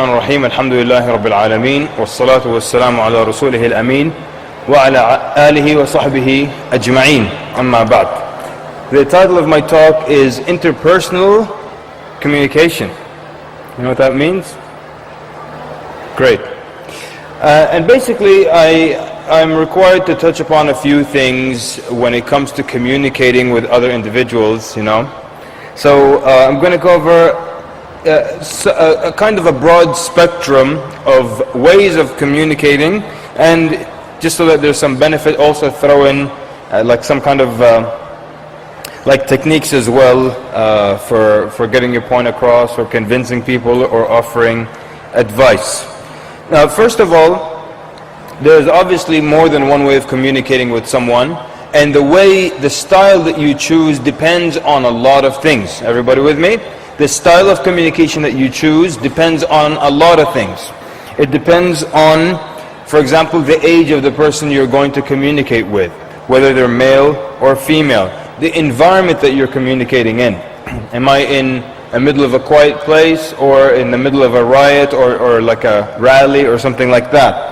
الرحمن الرحيم الحمد لله رب العالمين والصلاة والسلام على رسوله الأمين وعلى آله وصحبه أجمعين أما بعد. The title of my talk is Interpersonal Communication. You know what that means? Great. And basically I'm required to touch upon a few things when it comes to communicating with other individuals, you know. So I'm going to cover a kind of a broad spectrum of ways of communicating, and just so that there's some benefit, also throw in like some kind of like techniques as well for getting your point across, or convincing people, or offering advice. Now, first of all, there's obviously more than one way of communicating with someone, and the style that you choose depends on a lot of things. Everybody with me? The style of communication that you choose depends on a lot of things. It depends on, for example, the age of the person you're going to communicate with, whether they're male or female, the environment that you're communicating in. Am I in the middle of a quiet place, or in the middle of a riot, or like a rally or something like that?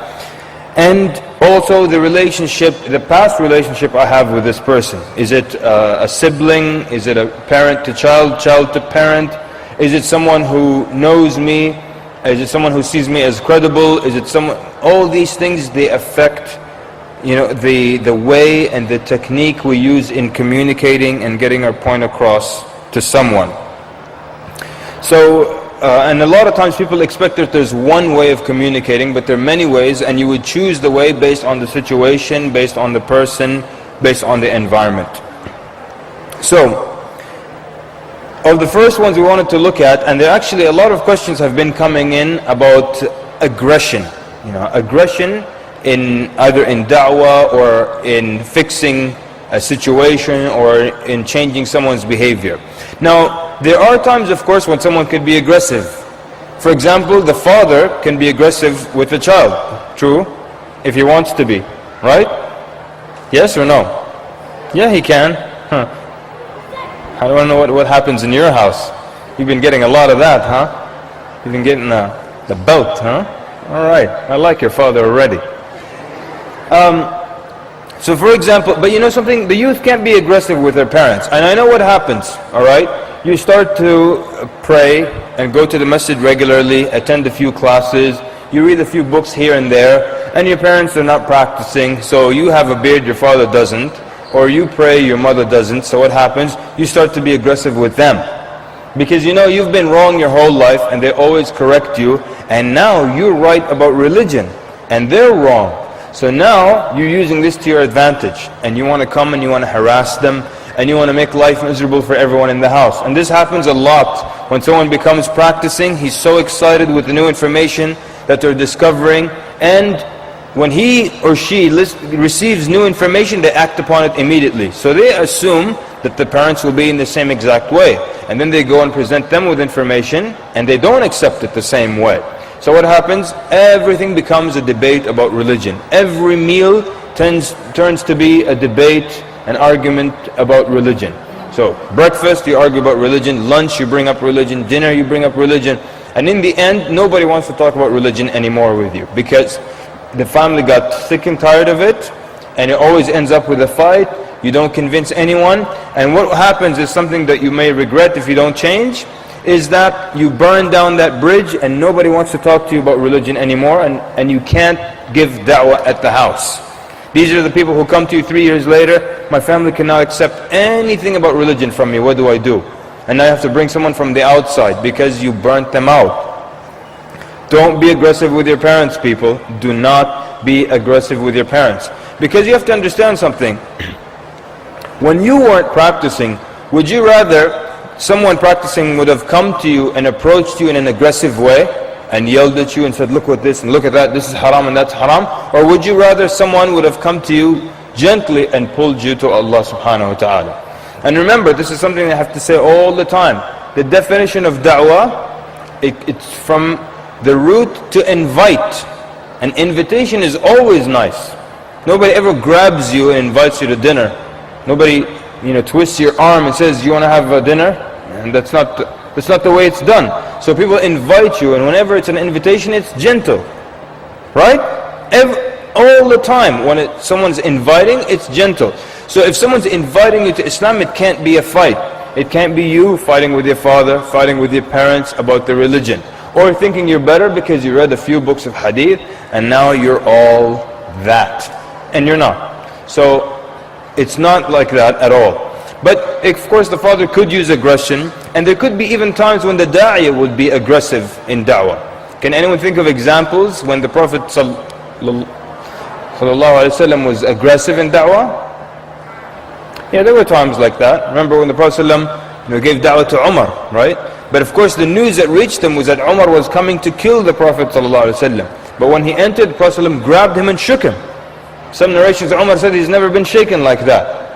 And also the relationship, the past relationship I have with this person. Is it a sibling? Is it a parent to child, child to parent? Is it someone who knows me? Is it someone who sees me as credible? Is it someone? All these things, they affect, you know, the way and the technique we use in communicating and getting our point across to someone. So, and a lot of times people expect that there's one way of communicating, but there are many ways, and you would choose the way based on the situation, based on the person, based on the environment. So, of the first ones we wanted to look at, and there are actually a lot of questions have been coming in about aggression. You know, aggression in either in da'wah, or in fixing a situation, or in changing someone's behavior. Now, there are times, of course, when someone could be aggressive. For example, the father can be aggressive with the child. True? If he wants to be. Right? Yes or no? Yeah, he can. Huh. I don't know what happens in your house. You've been getting a lot of that, huh? You've been getting the belt, huh? Alright, I like your father already. So for example, but you know something, the youth can't be aggressive with their parents. And I know what happens, alright? You start to pray and go to the masjid regularly, attend a few classes, you read a few books here and there, and your parents are not practicing, so you have a beard, your father doesn't, or you pray, your mother doesn't. So what happens? You start to be aggressive with them. Because you know you've been wrong your whole life, and they always correct you, and now you're right about religion, and they're wrong. So now you're using this to your advantage, and you want to come and you want to harass them, and you want to make life miserable for everyone in the house. And this happens a lot. When someone becomes practicing, he's so excited with the new information that they're discovering, and when he or she receives new information, they act upon it immediately. So they assume that the parents will be in the same exact way, and then they go and present them with information, and they don't accept it the same way. So what happens? Everything becomes a debate about religion. Every meal turns to be a debate, an argument about religion. So breakfast, you argue about religion. Lunch, you bring up religion. Dinner, you bring up religion. And in the end, nobody wants to talk about religion anymore with you, because the family got sick and tired of it, and it always ends up with a fight. You don't convince anyone, and what happens is something that you may regret if you don't change, is that you burn down that bridge, and nobody wants to talk to you about religion anymore, and you can't give da'wah at the house. These are the people who come to you 3 years later. My family cannot accept anything about religion from me, what do I do? And I have to bring someone from the outside because you burnt them out. Don't be aggressive with your parents, people. Do not be aggressive with your parents. Because you have to understand something. When you weren't practicing, would you rather someone practicing would have come to you and approached you in an aggressive way and yelled at you and said, look at this and look at that, this is haram and that's haram? Or would you rather someone would have come to you gently and pulled you to Allah subhanahu wa ta'ala? And remember, this is something I have to say all the time. The definition of da'wah, it's from the root to invite. An invitation is always nice. Nobody ever grabs you and invites you to dinner. Nobody, twists your arm and says, you want to have a dinner? And that's not the way it's done. So people invite you, and whenever it's an invitation, it's gentle, right? All the time when someone's inviting, it's gentle. So if someone's inviting you to Islam, it can't be a fight. It can't be you fighting with your father, fighting with your parents about the religion, or thinking you're better because you read a few books of hadith and now you're all that, and you're not. So it's not like that at all. But of course the father could use aggression, and there could be even times when the da'iyah would be aggressive in da'wah. Can anyone think of examples when the Prophet ﷺ was aggressive in da'wah? Yeah, there were times like that. Remember when the Prophet ﷺ gave da'wah to Umar, right? But of course the news that reached him was that Umar was coming to kill the Prophet ﷺ. But when he entered, the Prophet ﷺ grabbed him and shook him. Some narrations, Umar said he's never been shaken like that.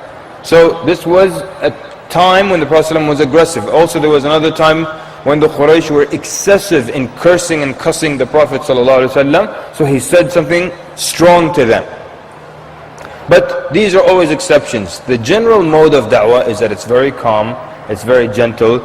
So this was a time when the Prophet ﷺ was aggressive. Also there was another time when the Quraysh were excessive in cursing and cussing the Prophet ﷺ. So he said something strong to them. But these are always exceptions. The general mode of da'wah is that it's very calm, it's very gentle.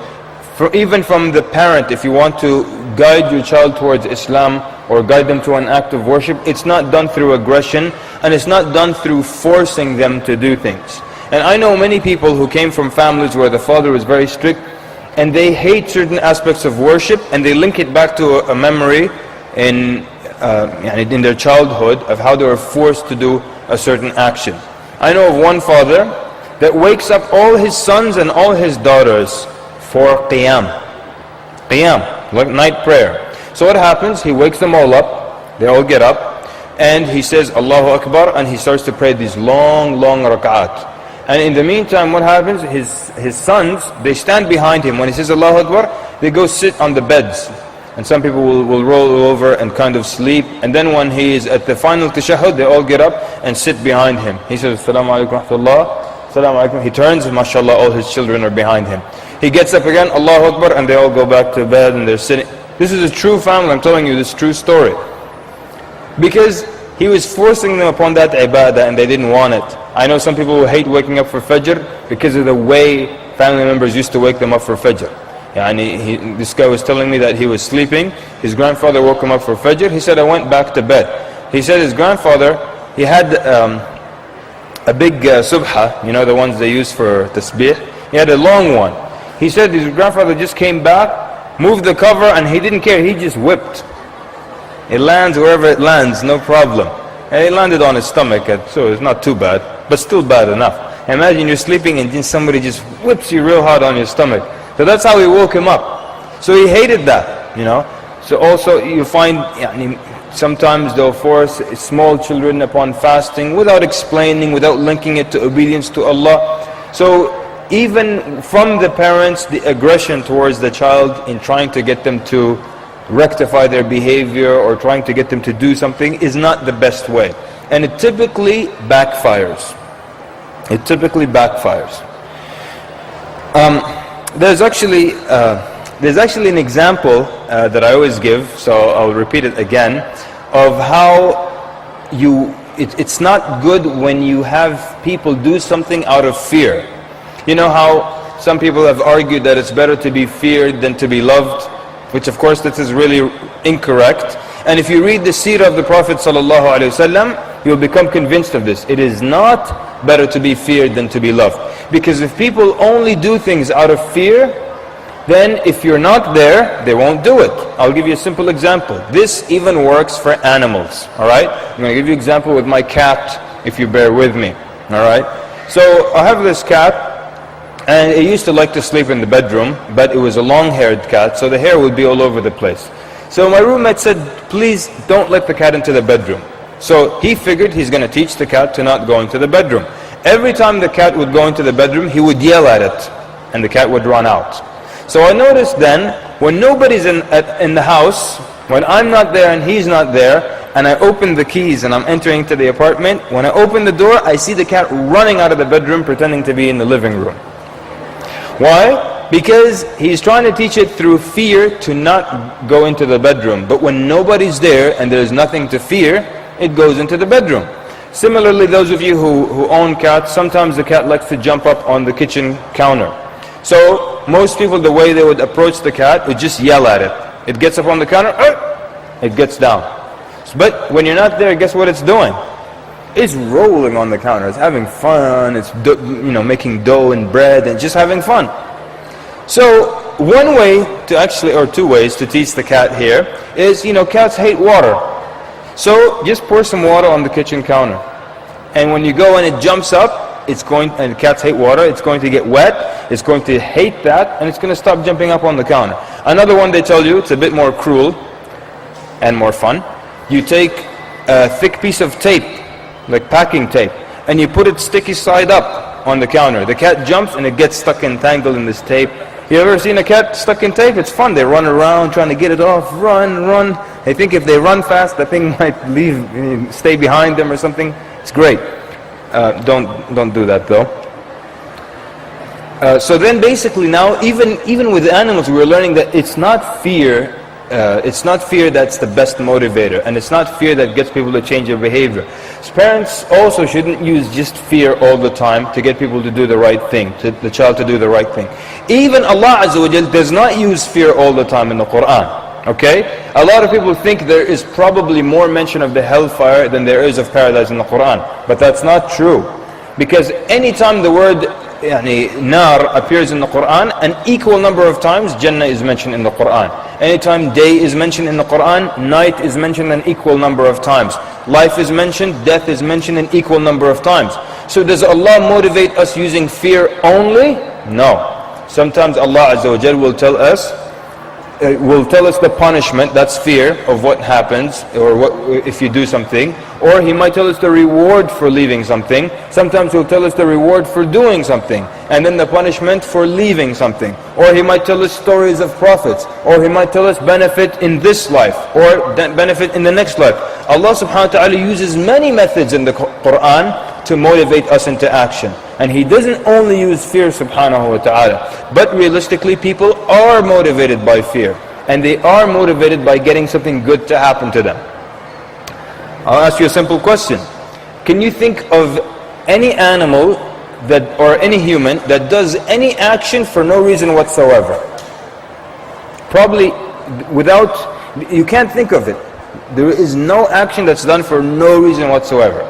Even from the parent, if you want to guide your child towards Islam or guide them to an act of worship, it's not done through aggression, and it's not done through forcing them to do things. And I know many people who came from families where the father was very strict, and they hate certain aspects of worship, and they link it back to a memory in their childhood of how they were forced to do a certain action. I know of one father that wakes up all his sons and all his daughters for qiyam, like night prayer. So what happens? He wakes them all up, they all get up, and he says Allahu Akbar, and he starts to pray these long rak'at. And in the meantime, what happens? His sons, they stand behind him. When he says Allahu Akbar, they go sit on the beds. And some people will roll over and kind of sleep. And then when he is at the final tashahhud, they all get up and sit behind him. He says, Assalamu alaikum wa rahmatullah. Assalamu alaikum. He turns, and mashallah, all his children are behind him. He gets up again, Allahu Akbar, and they all go back to bed and they're sitting. This is a true family, I'm telling you this true story. Because he was forcing them upon that ibadah and they didn't want it. I know some people who hate waking up for Fajr because of the way family members used to wake them up for Fajr. This guy was telling me that he was sleeping. His grandfather woke him up for Fajr. He said, I went back to bed. He said his grandfather, he had a big subha, the ones they use for tasbih. He had a long one. He said his grandfather just came back, moved the cover, and he didn't care. He just whipped. It lands wherever it lands, no problem. And it landed on his stomach, so it's not too bad, but still bad enough. Imagine you're sleeping and then somebody just whips you real hard on your stomach. So that's how he woke him up. So he hated that, So also you find sometimes they'll force small children upon fasting without explaining, without linking it to obedience to Allah. So even from the parents, the aggression towards the child in trying to get them to rectify their behavior or trying to get them to do something is not the best way. And it typically backfires. There's actually an example that I always give, so I'll repeat it again, of how it's not good when you have people do something out of fear. You know how some people have argued that it's better to be feared than to be loved, which of course this is really incorrect. And if you read the seerah of the Prophet ﷺ, you'll become convinced of this. It is not better to be feared than to be loved. Because if people only do things out of fear, then if you're not there, they won't do it. I'll give you a simple example. This even works for animals, alright? I'm going to give you an example with my cat, if you bear with me, alright? So I have this cat, and it used to like to sleep in the bedroom, but it was a long-haired cat, so the hair would be all over the place. So my roommate said, please don't let the cat into the bedroom. So he figured he's going to teach the cat to not go into the bedroom. Every time the cat would go into the bedroom, he would yell at it, and the cat would run out. So I noticed then, when nobody's in the house, when I'm not there and he's not there, and I open the keys and I'm entering to the apartment, when I open the door, I see the cat running out of the bedroom pretending to be in the living room. Why? Because he's trying to teach it through fear to not go into the bedroom. But when nobody's there and there's nothing to fear, it goes into the bedroom. Similarly, those of you who own cats, sometimes the cat likes to jump up on the kitchen counter. So most people, the way they would approach the cat would just yell at it. It gets up on the counter, it gets down. But when you're not there, guess what it's doing? It's rolling on the counter. It's having fun. It's making dough and bread and just having fun. So one way to actually, or two ways to teach the cat here is, cats hate water. So just pour some water on the kitchen counter. And when you go and it jumps up, and cats hate water, it's going to get wet, it's going to hate that, and it's going to stop jumping up on the counter. Another one they tell you, it's a bit more cruel and more fun. You take a thick piece of tape, like packing tape, and you put it sticky side up on the counter. The cat jumps and it gets stuck entangled in this tape. You ever seen a cat stuck in tape? It's fun. They run around trying to get it off, run. They think if they run fast, the thing might stay behind them or something. It's great. Don't do that though. So then basically now, even with animals, we're learning that it's not fear. It's not fear that's the best motivator, and it's not fear that gets people to change their behavior. So parents also shouldn't use just fear all the time to get people to do the right thing, to the child to do the right thing. Even Allah Azza wa Jal does not use fear all the time in the Quran. Okay? A lot of people think there is probably more mention of the hellfire than there is of paradise in the Quran. But that's not true. Because anytime the word nar appears in the Quran, an equal number of times Jannah is mentioned in the Quran. Anytime day is mentioned in the Quran, night is mentioned an equal number of times. Life is mentioned, death is mentioned an equal number of times. So does Allah motivate us using fear only? No. Sometimes Allah Azza wa Jal will tell us the punishment, that's fear of what happens, or what if you do something, or He might tell us the reward for leaving something. Sometimes He'll tell us the reward for doing something, and then the punishment for leaving something. Or He might tell us stories of prophets, or He might tell us benefit in this life, or benefit in the next life. Allah subhanahu wa ta'ala uses many methods in the Quran to motivate us into action. And He doesn't only use fear subhanahu wa ta'ala, but realistically people are motivated by fear, and they are motivated by getting something good to happen to them. I'll ask you a simple question. Can you think of any animal or any human that does any action for no reason whatsoever? Probably you can't think of it. There is no action that's done for no reason whatsoever.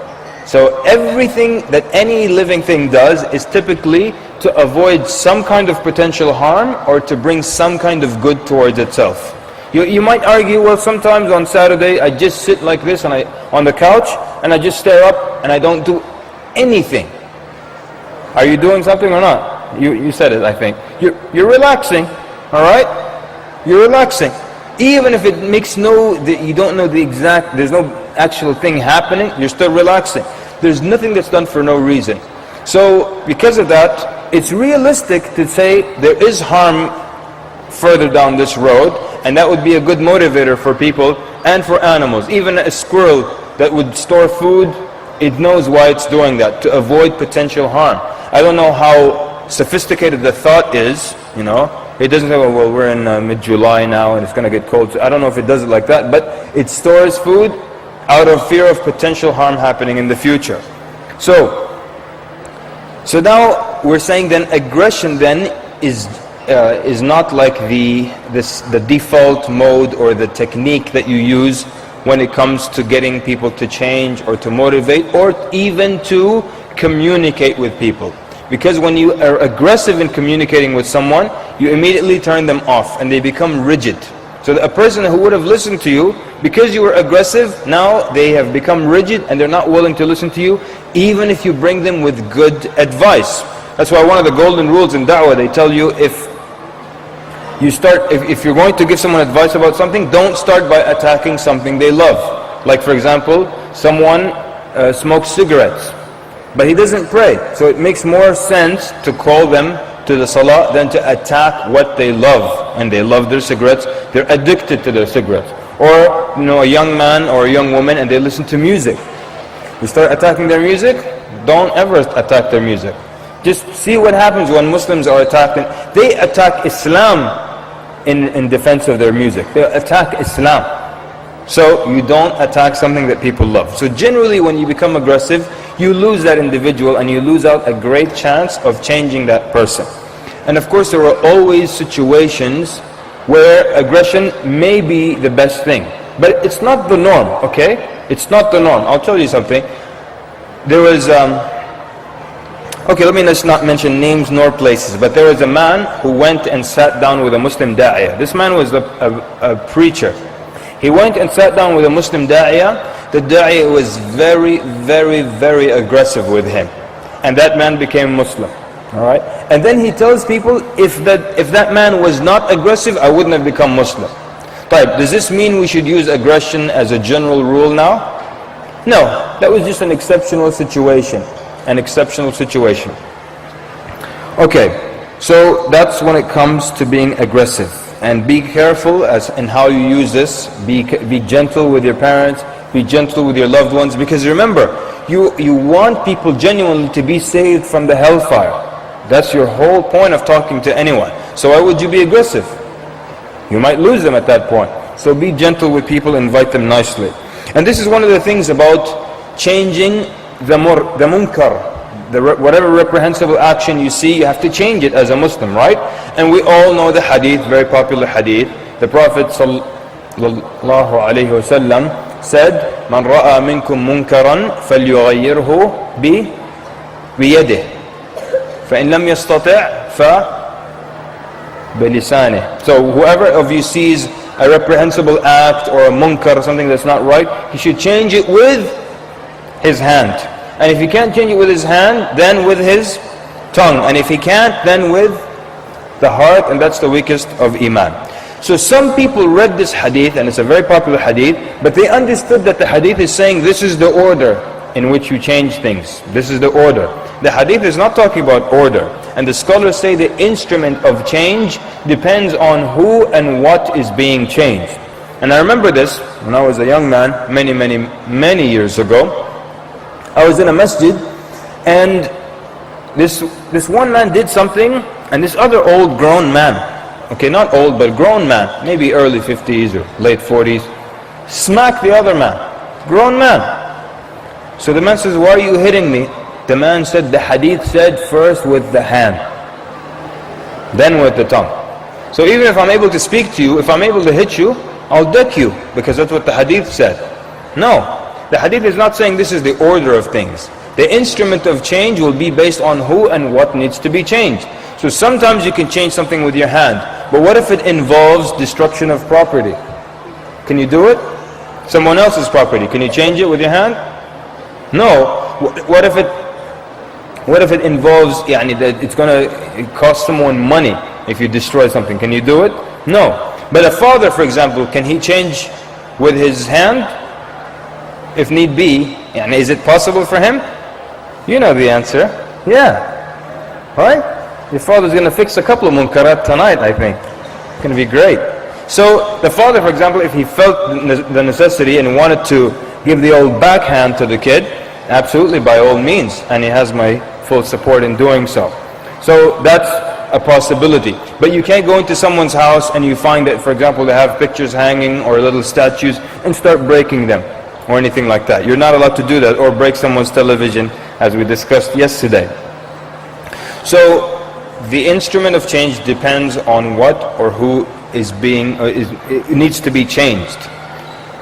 So everything that any living thing does is typically to avoid some kind of potential harm or to bring some kind of good towards itself. You might argue, well, sometimes on Saturday I just sit like this on the couch and I just stare up and I don't do anything. Are you doing something or not? You said it, I think. You're relaxing, all right? You're relaxing. Even if it makes you don't know the exact, there's no actual thing happening, you're still relaxing. There's nothing that's done for no reason. So because of that, it's realistic to say there is harm further down this road, and that would be a good motivator for people and for animals. Even a squirrel that would store food, it knows why it's doing that, to avoid potential harm. I don't know how sophisticated the thought is, It doesn't say, well, we're in mid-July now and it's going to get cold. I don't know if it does it like that, but it stores food out of fear of potential harm happening in the future. So now we're saying then aggression then is not like the default mode or the technique that you use when it comes to getting people to change or to motivate or even to communicate with people. Because when you are aggressive in communicating with someone, you immediately turn them off and they become rigid. So a person who would have listened to you, because you were aggressive, now they have become rigid and they're not willing to listen to you, even if you bring them with good advice. That's why one of the golden rules in da'wah, they tell you if you're going to give someone advice about something, don't start by attacking something they love. Like for example, someone smokes cigarettes, but he doesn't pray. So it makes more sense to call them to the salah than to attack what they love. And they love their cigarettes, they're addicted to their cigarettes. Or a young man or a young woman and they listen to music. You start attacking their music, don't ever attack their music. Just see what happens when Muslims are attacked. They attack Islam in defense of their music. They attack Islam. So you don't attack something that people love. So generally when you become aggressive, you lose that individual and you lose out a great chance of changing that person. And of course there are always situations where aggression may be the best thing. But it's not the norm, okay? It's not the norm. I'll tell you something. There was, okay, let me just not mention names nor places, but there was a man who went and sat down with a Muslim da'iyah. This man was a preacher. He went and sat down with a Muslim da'iyah. The da'iyah was very, very, very aggressive with him. And that man became Muslim. Alright? And then he tells people, if that man was not aggressive, I wouldn't have become Muslim. Does this mean we should use aggression as a general rule now? No, that was just an exceptional situation. An exceptional situation. Okay, so that's when it comes to being aggressive. And be careful in how you use this. Be gentle with your parents. Be gentle with your loved ones. Because remember, you want people genuinely to be saved from the hellfire. That's your whole point of talking to anyone. So why would you be aggressive? You might lose them at that point. So be gentle with people, invite them nicely. And this is one of the things about changing the munkar. Whatever reprehensible action you see, you have to change it as a Muslim, right? And we all know the hadith, very popular hadith. The Prophet sallallahu alayhi wa sallam said, "Man ra'a minkum munkaran falyughayyirhu biyadihi. فإن لم يستطع فبلسانه." So whoever of you sees a reprehensible act or a munkar or something that's not right, he should change it with his hand. And if he can't change it with his hand, then with his tongue. And if he can't, then with the heart, and that's the weakest of iman. So some people read this hadith, and it's a very popular hadith, but they understood that the hadith is saying this is the order in which you change things. This is the order. The hadith is not talking about order. And the scholars say the instrument of change depends on who and what is being changed. And I remember this when I was a young man, many years ago. I was in a masjid, and this one man did something, and this other old grown man, okay, not old but grown man, maybe early 50s or late 40s, smacked the other man, grown man. So the man says, "Why are you hitting me?" The man said, "The hadith said first with the hand, then with the tongue. So even if I'm able to speak to you, if I'm able to hit you, I'll deck you, because that's what the hadith said." No, the hadith is not saying this is the order of things. The instrument of change will be based on who and what needs to be changed. So sometimes you can change something with your hand, but what if it involves destruction of property? Can you do it? Someone else's property, can you change it with your hand? No. What if it involves that it's going to cost someone money if you destroy something? Can you do it? No. But a father, for example, can he change with his hand if need be? Is it possible for him? You know the answer. Yeah. Right? Your father's going to fix a couple of munkarat tonight, I think. It's going to be great. So the father, for example, if he felt the necessity and wanted to give the old backhand to the kid, absolutely, by all means, and he has my full support in doing so. So that's a possibility. But you can't go into someone's house and you find that, for example, they have pictures hanging or little statues and start breaking them or anything like that. You're not allowed to do that, or break someone's television, as we discussed yesterday. So the instrument of change depends on what or who it needs to be changed.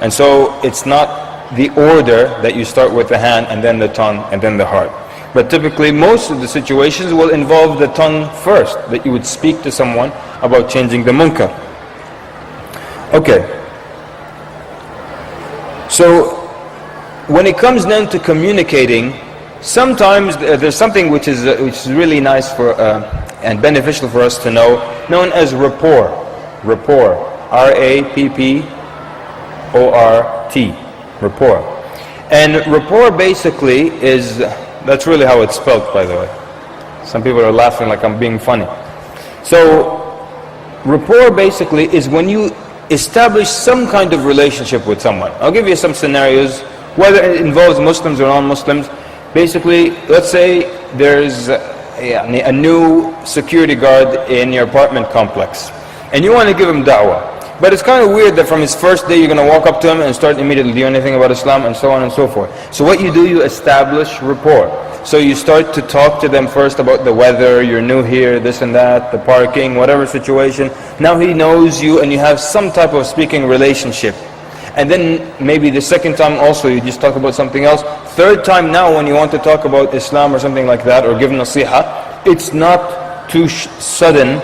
And so it's not the order that you start with the hand and then the tongue and then the heart. But typically most of the situations will involve the tongue first, that you would speak to someone about changing the munkar. Okay. So when it comes then to communicating, sometimes there's something which is really nice for and beneficial for us to know, known as rapport. Rapport. R-A-P-P-O-R-T. Rapport. And rapport basically is, that's really how it's spelled, by the way. Some people are laughing like I'm being funny. So rapport basically is when you establish some kind of relationship with someone. I'll give you some scenarios, whether it involves Muslims or non-Muslims. Basically, let's say there's a new security guard in your apartment complex, and you want to give him da'wah. But it's kind of weird that from his first day you're going to walk up to him and start immediately, do you know anything about Islam, and so on and so forth. So what you do, you establish rapport. So you start to talk to them first about the weather, you're new here, this and that, the parking, whatever situation. Now he knows you and you have some type of speaking relationship. And then maybe the second time also you just talk about something else. Third time now when you want to talk about Islam or something like that, or give nasiha, it's not too sudden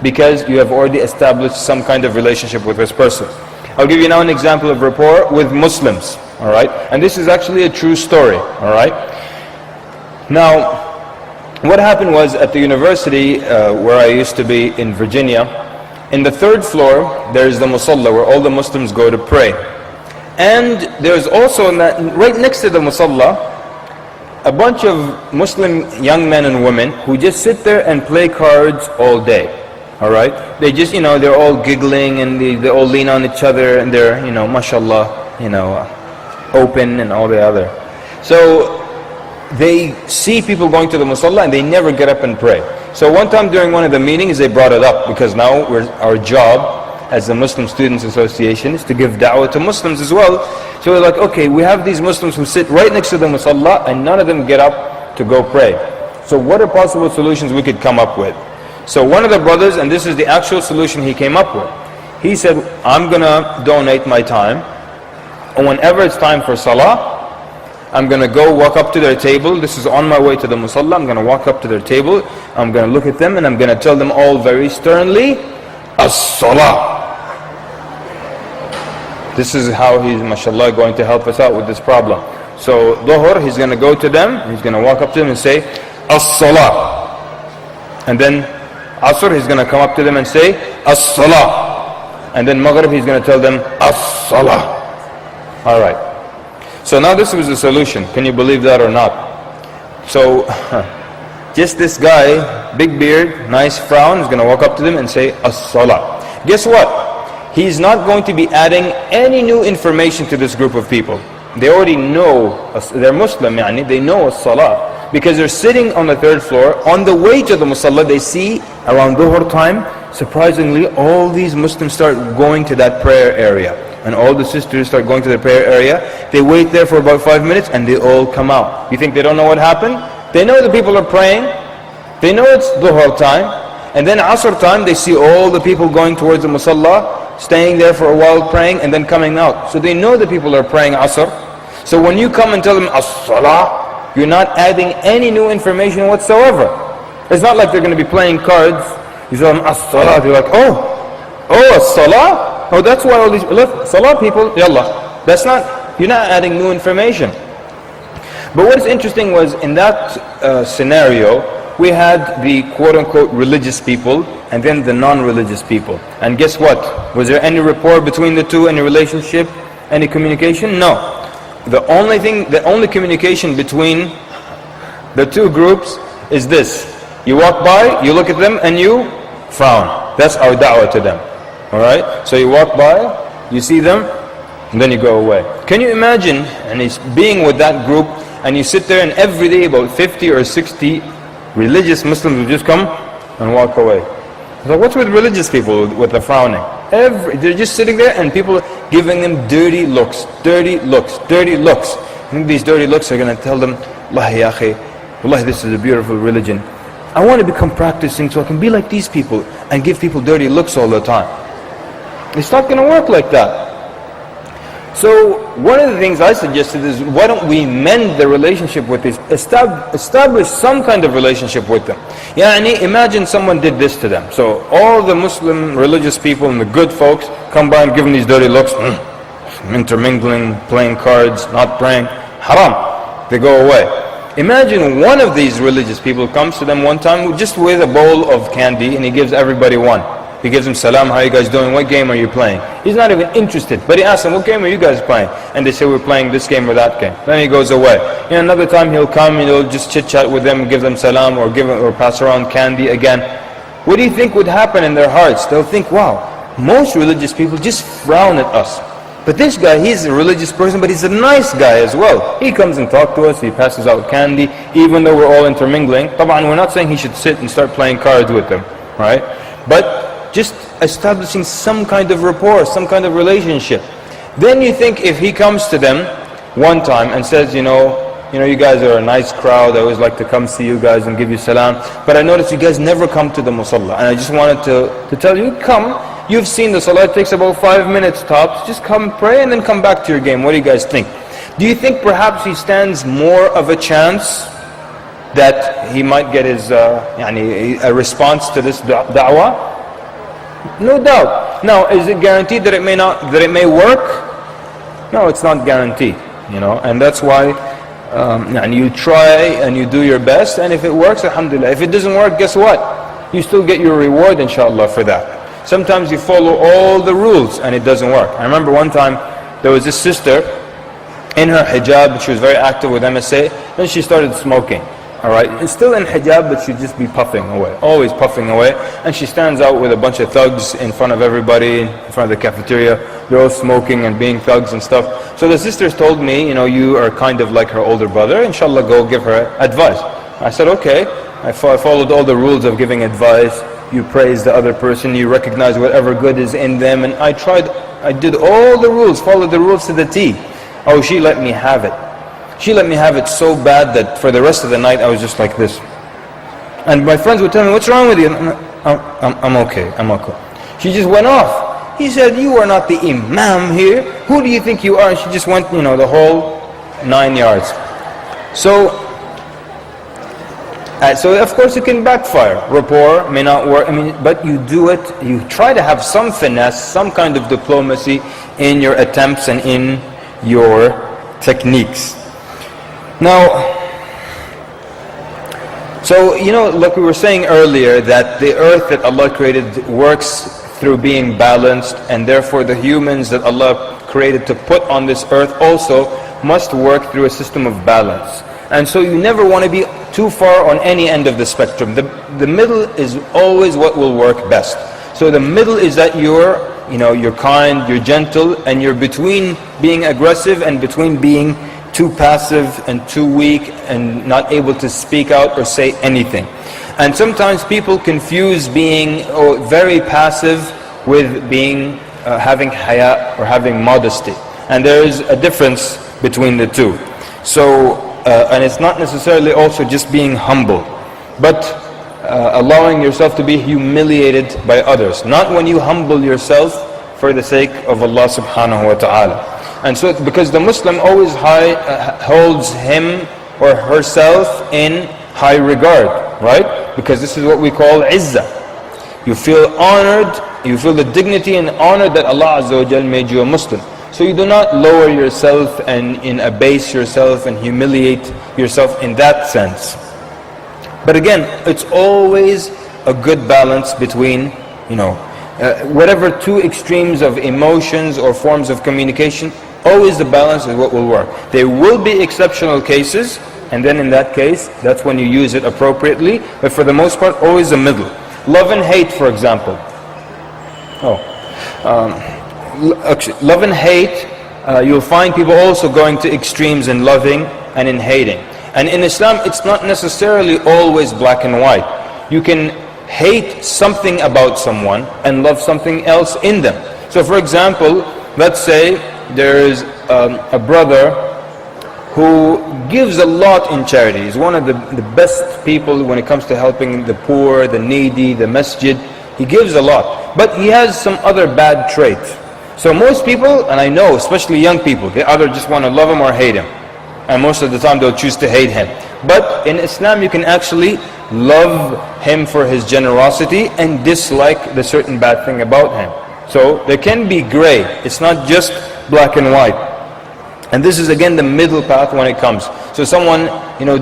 because you have already established some kind of relationship with this person. I'll give you now an example of rapport with Muslims, all right? And this is actually a true story, all right? Now, what happened was at the university where I used to be in Virginia, in the third floor, there's the musalla where all the Muslims go to pray. And there's also, right next to the musalla, a bunch of Muslim young men and women who just sit there and play cards all day. All right? They just, they're all giggling and they all lean on each other and they're, mashallah, open and all the other. So they see people going to the musalla and they never get up and pray. So one time during one of the meetings they brought it up because now our job as the Muslim Students Association is to give da'wah to Muslims as well. So we're like, okay, we have these Muslims who sit right next to the musalla and none of them get up to go pray. So what are possible solutions we could come up with? So one of the brothers, and this is the actual solution he came up with, he said, I'm gonna donate my time, and whenever it's time for salah, I'm gonna go walk up to their table. This is on my way to the musalla. I'm gonna walk up to their table, I'm gonna look at them, and I'm gonna tell them all very sternly, as-salah. This is how he's, mashallah, going to help us out with this problem. So dhuhr, he's gonna go to them, he's gonna walk up to them and say, as-salah. And then Asr, he's going to come up to them and say, as-salah. And then Maghrib, he's going to tell them, as-salah. Alright. So now this was the solution. Can you believe that or not? So, just this guy, big beard, nice frown, is going to walk up to them and say, as-salah. Guess what? He's not going to be adding any new information to this group of people. They already know, they're Muslim, they know as-salah. Because they're sitting on the third floor, on the way to the musalla, they see around dhuhr time, surprisingly, all these Muslims start going to that prayer area. And all the sisters start going to the prayer area. They wait there for about 5 minutes and they all come out. You think they don't know what happened? They know the people are praying. They know it's dhuhr time. And then asr time, they see all the people going towards the musalla, staying there for a while praying and then coming out. So they know the people are praying asr. So when you come and tell them as-salah, you're not adding any new information whatsoever. It's not like they're going to be playing cards. You tell them as-salah, they're like, oh, as-salah? Oh, that's why all these, look, salah people, yallah. That's not, you're not adding new information. But what is interesting was in that scenario, we had the quote-unquote religious people and then the non-religious people. And guess what? Was there any rapport between the two, any relationship, any communication? No. The only communication between the two groups is this. You walk by, you look at them and you frown. That's our da'wah to them. Alright? So you walk by, you see them, and then you go away. Can you imagine, and he's being with that group, and you sit there and every day about 50 or 60 religious Muslims will just come and walk away. So what's with religious people with the frowning? They're just sitting there and people giving them dirty looks, dirty looks, dirty looks. And these dirty looks are going to tell them, Wallahi ya akhi, Wallahi this is a beautiful religion. I want to become practicing so I can be like these people and give people dirty looks all the time. It's not going to work like that. So one of the things I suggested is, why don't we mend the relationship with these, establish some kind of relationship with them. Imagine someone did this to them. So all the Muslim religious people and the good folks come by and give them these dirty looks, intermingling, playing cards, not praying, haram. They go away. Imagine one of these religious people comes to them one time just with a bowl of candy and he gives everybody one. He gives them salam, how are you guys doing? What game are you playing? He's not even interested, but he asks them, what game are you guys playing? And they say, we're playing this game or that game. Then he goes away. Another time he'll come and he'll just chit chat with them, give them salam or pass around candy again. What do you think would happen in their hearts? They'll think, wow, most religious people just frown at us. But this guy, he's a religious person, but he's a nice guy as well. He comes and talks to us, he passes out candy, even though we're all intermingling. We're not saying he should sit and start playing cards with them, right? But just establishing some kind of rapport, some kind of relationship. Then you think if he comes to them one time and says, You know, you guys are a nice crowd. I always like to come see you guys and give you salam. But I noticed you guys never come to the musalla. And I just wanted to tell you, come. You've seen the salah, it takes about 5 minutes tops. Just come pray and then come back to your game. What do you guys think? Do you think perhaps he stands more of a chance that he might get his a response to this da'wah? No doubt. Now, is it guaranteed that it may work? No, it's not guaranteed. You know, and that's why and you try and you do your best, and if it works, alhamdulillah. If it doesn't work, guess what? You still get your reward, inshallah, for that. Sometimes you follow all the rules and it doesn't work. I remember one time there was this sister in her hijab. She was very active with MSA, then she started smoking. Alright, it's still in hijab, but she'd just be puffing away, always puffing away. And she stands out with a bunch of thugs in front of everybody, in front of the cafeteria. They're all smoking and being thugs and stuff. So the sisters told me, you know, you are kind of like her older brother, inshallah go give her advice. I said, okay. I followed all the rules of giving advice. You praise the other person, you recognize whatever good is in them. And I did all the rules, followed the rules to the T. Oh, she let me have it. She let me have it so bad that for the rest of the night I was just like this. And my friends would tell me, what's wrong with you? I'm okay, I'm okay. She just went off. He said, you are not the imam here. Who do you think you are? And she just went, you know, the whole 9 yards. So of course it can backfire. Rapport may not work, but you do it, you try to have some finesse, some kind of diplomacy in your attempts and in your techniques. Now, so you know, like we were saying earlier, that the earth that Allah created works through being balanced, and therefore the humans that Allah created to put on this earth also must work through a system of balance. And so you never want to be too far on any end of the spectrum. The middle is always what will work best. So the middle is that you're kind, you're gentle, and you're between being aggressive and between being too passive and too weak and not able to speak out or say anything. And sometimes people confuse being very passive with being having haya or having modesty. And there is a difference between the two. So, and it's not necessarily also just being humble, but allowing yourself to be humiliated by others. Not when you humble yourself for the sake of Allah subhanahu wa ta'ala. And so, because the Muslim always holds him or herself in high regard, right? Because this is what we call izzah. You feel honored, you feel the dignity and honor that Allah Azza wa Jal made you a Muslim. So you do not lower yourself and abase yourself and humiliate yourself in that sense. But again, it's always a good balance between, whatever two extremes of emotions or forms of communication. Always the balance is what will work. There will be exceptional cases, and then in that case, that's when you use it appropriately. But for the most part, always the middle. Love and hate, for example. Love and hate, you'll find people also going to extremes in loving and in hating. And in Islam, it's not necessarily always black and white. You can hate something about someone and love something else in them. So for example, let's say there is a brother who gives a lot in charity. He's one of the best people when it comes to helping the poor, the needy, the masjid. He gives a lot, but he has some other bad traits. So most people, and I know especially young people, they either just want to love him or hate him. And most of the time they'll choose to hate him. But in Islam you can actually love him for his generosity and dislike the certain bad thing about him. So there can be gray. It's not just black and white. And this is again the middle path when it comes. So someone,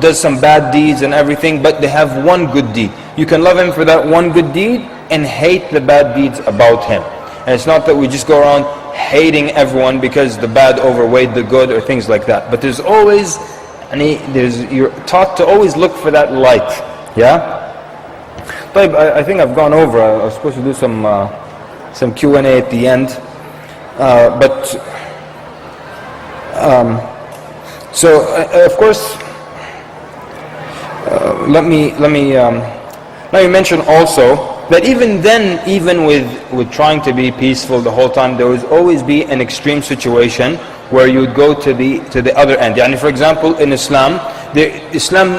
does some bad deeds and everything, but they have one good deed. You can love him for that one good deed and hate the bad deeds about him. And it's not that we just go around hating everyone because the bad overweighed the good or things like that. But there's always, you're taught to always look for that light. Yeah? I think I've gone over. I was supposed to do some Q&A at the end. Of course, let me mention also that even then, even with trying to be peaceful the whole time, there will always be an extreme situation where you would go to the other end. Yani for example, in Islam,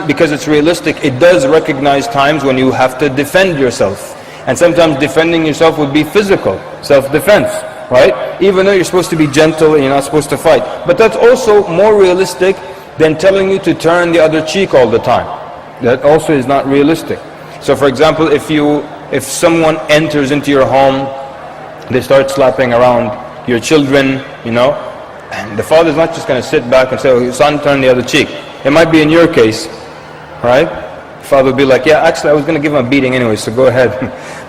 because it's realistic, it does recognize times when you have to defend yourself. And sometimes defending yourself would be physical, self-defense, right? Even though you're supposed to be gentle and you're not supposed to fight. But that's also more realistic than telling you to turn the other cheek all the time. That also is not realistic. So for example, if someone enters into your home, they start slapping around your children, and the father's not just going to sit back and say, oh, son, turn the other cheek. It might be in your case, right? Father will be like, yeah, actually I was going to give him a beating anyway, so go ahead.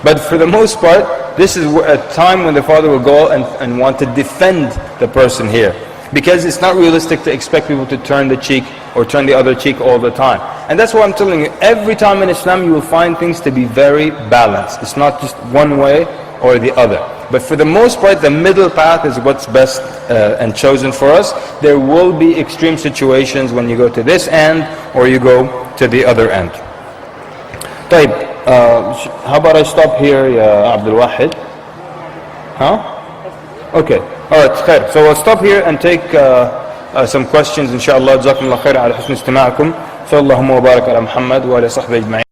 But for the most part, this is a time when the father will go and want to defend the person here. Because it's not realistic to expect people to turn the cheek or turn the other cheek all the time. And that's why I'm telling you, every time in Islam you will find things to be very balanced. It's not just one way or the other. But for the most part, the middle path is what's best and chosen for us. There will be extreme situations when you go to this end or you go to the other end. طيب, how about I stop here, Ya Abdul Wahid? Huh? Okay. Alright, khair. So we'll stop here and take some questions, inshallah. جزاكم الله خير على حسن استماعكم. صلى الله وبارك على محمد وعلى صحبه أجمعين.